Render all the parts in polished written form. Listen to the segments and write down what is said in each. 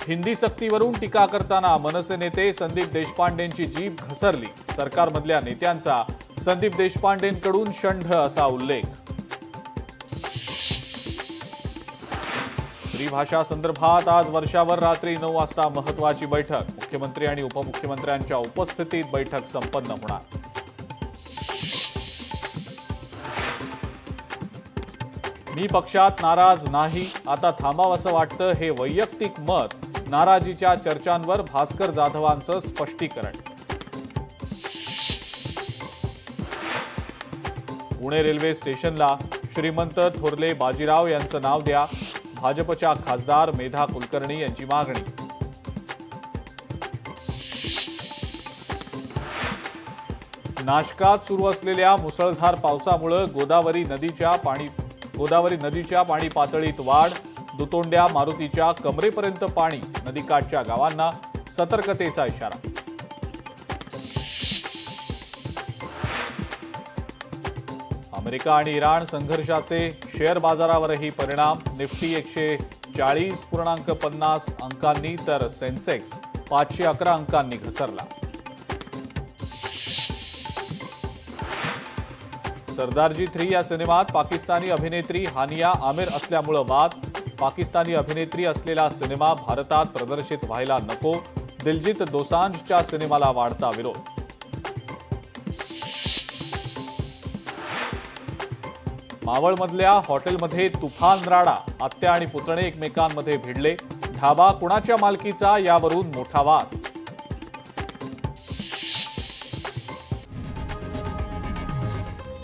हिंदी सक्तीवरून टीका करताना मनसे नेते संदीप देशपांडेंची जीभ घसरली। सरकारमधल्या नेत्यांचा संदीप देशपांडेंकडून शंढ असा उल्लेख। त्रिभाषा संदर्भात आज वर्षावर रात्री 9 वाजता महत्त्वाची बैठक। मुख्यमंत्री आणि उपमुख्यमंत्र्यांच्या उपस्थितीत बैठक संपन्न होणार। मी पक्षात नाराज नाही, आता थांबावंसं वाटतं हे वैयक्तिक मत। नाराजीच्या चर्चांवर भास्कर जाधवांचं स्पष्टीकरण। पुणे रेल्वे स्टेशनला श्रीमंत थोरले बाजीराव यांचं नाव द्या, भाजपच्या खासदार मेधा कुलकर्णी यांची मागणी। नाशकात सुरू असलेल्या मुसळधार पावसामुळे गोदावरी नदीच्या पाणी पातळीत वाढ। दुतोंड्या मारुतीच्या कमरेपर्यंत पाणी। नदीकाठच्या गावांना सतर्कतेचा इशारा। अमेरिका आणि इराण संघर्षाचे शेअर बाजारावरही परिणाम। निफ्टी 140.50 अंकांनी तर सेन्सेक्स 511 अंकांनी घसरला। सरदारजी 3 या सिनेमात पाकिस्तानी अभिनेत्री हानिया आमिर असल्यामुळे वाद। पाकिस्तानी अभिनेत्री असलेला सिनेमा भारतात प्रदर्शित व्हायला नको। दिलजीत दोसांझच्या सिनेमाला वाढता विरोध। मावळमधल्या हॉटेलमध्ये तुफान राडा। आत्या आणि पुतणे एकमेकांमध्ये भिडले। ढाबा कुणाच्या मालकीचा यावरून मोठा वाद।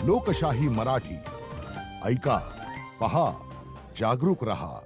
लोकशाही मराठी ऐका, पहा, जागरूक रहा।